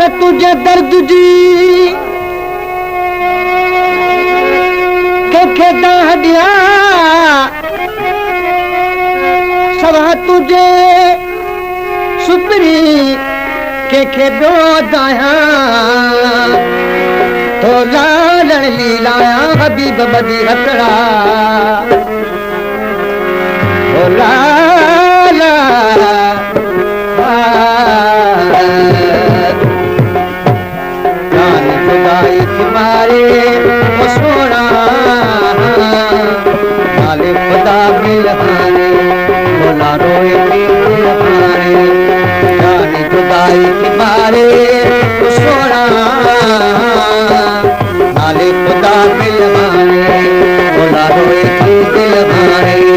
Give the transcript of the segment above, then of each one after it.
पर तुझे दर्द जी के खेदा हडिया सवा तुझे सुपरी के खेदो दाया तो लालण लीलाया हबीब बदी हकड़ा ओ लाला जान खुदाई तुम्हारे ओ सोना नाले खुदा मिलहाने बोला रोए मिलहाने जान खुदाई तुम्हारे ओ सोना नाले खुदा मिलहाने बोला रोए मिलहाने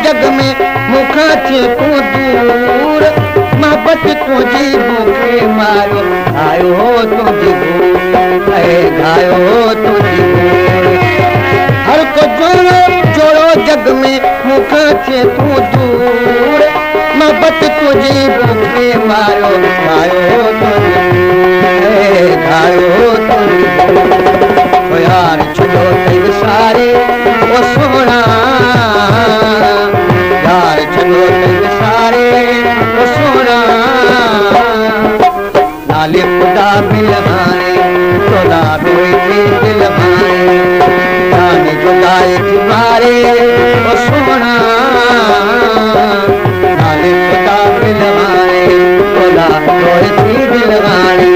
जग में मुखा थे को दूर मोहब्बत को जी भूखे मारो आयो हो तुझी आयो हो तुझी हर को जोड़ो जग में मुखा थे को दूर मोहब्बत को जी भूखे मारो आयो हो तुझी आयो हो तुझी यार छुड़ो तेरे सारे वो सोना यार चलो तेरे सारे वो सोना नाले खुदा मिलहाने खुदा रोए के दिलहाने जाने जुदाई तुम्हारे वो सोना नाले खुदा मिलहाने खुदा रोए के दिलहाने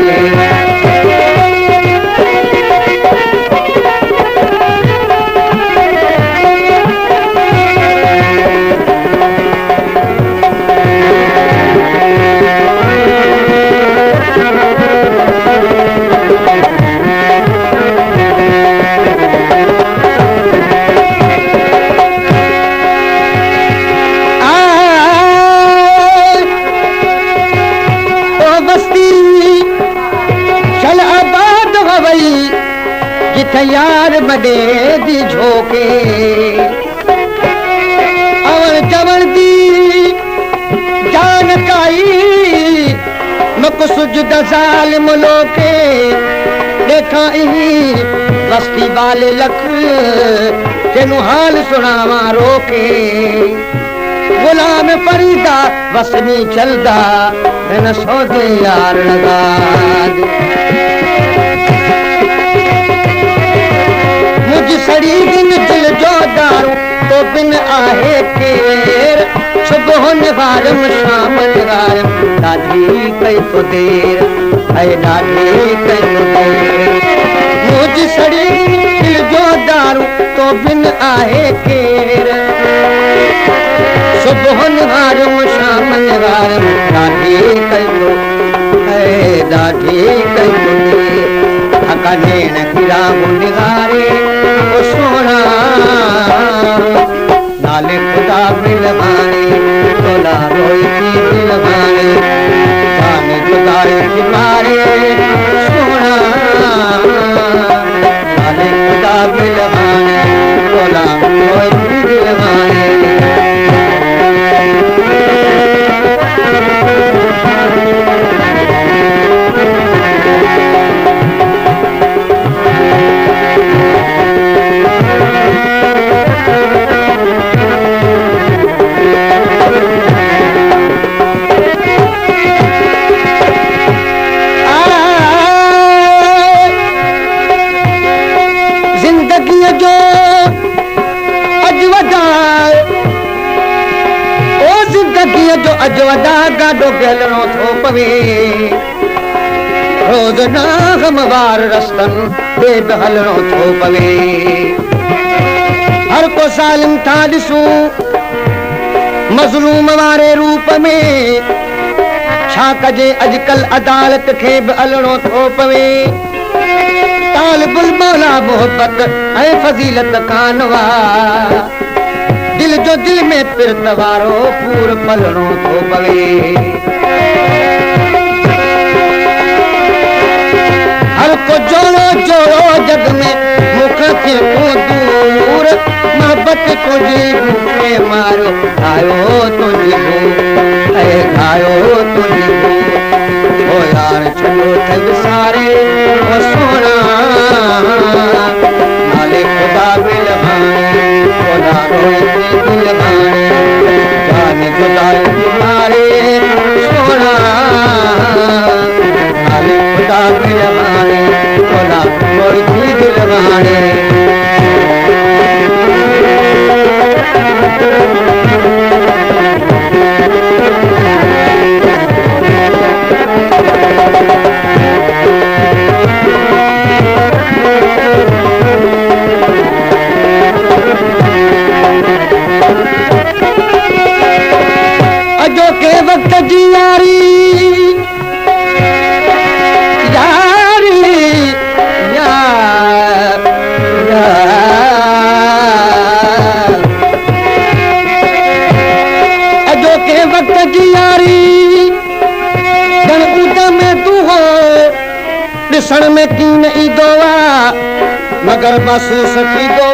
यार बड़े दी झोके और जवल दी जान काई मक सुजद जालिम लोके देखा ही बस्ती वाले लख तेनु हाल सुनावा रोके गुलाम फरीदा वसनी चलदा न सौदे यार लगा सड़ी दिन दिल जो दारू तो बिन आहे केर सुबह निवारम शाम निवारम दादी कई तो देर है दादी कई तो देर मुझ सड़ी दिल जो दारू तो बिन आहे केर सुबह निवारम शाम निवारम दादी कई तो है दादी कई तो देर अकाने न किरा निगारे ओ सोना नाले खुदा मिलवाने तोला रोई की दिलवाने जाने जुदाई तुम्हारे सोना नाले खुदा मिलवाने तोला रोई की दिलवाने जो अजवदा गाडो गलनो थो पवे रोज ना हमवार रस्तन बेब हलनो थो पवे हर को सालिम था दिसू मजलूम वारे रूप में छा कजे अजकल अदालत खे बि हलणो थो पवे तालिबुल मौला मोहब्बत ऐं फज़ीलत कानवा दिल जो दिल में पिरत वारो पूर पलणो थो पवे को जोड़ो जोड़ो जग में मुख थे को दूर मोहब्बत को जी भूखे मारो आयो तुझी भूख आयो तुझी भूख ओ यार छो थे सारे ओ सोना नाले खुदा बिलवाने खुदा रोए बिलवाने जान जुदाई तुम्हारे सोना नाले खुदा बिलवाने खुदा रोए बिलवाने अजो के वक्त जी यारी यारी यार अजो के वक्त जी यारी जन ॿुध में तू हो ॾिसण में कीन ईंदो आहे मगर महसूस थींदो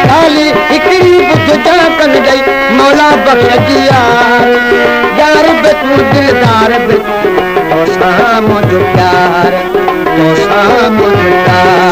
खाली हिकिड़ी ॿुध जा कन गई मौला बख़्श जी यार बि तूं दिलदार बि तो सां मुंहिंजो प्यार तो सां मुंहिंजो प्यार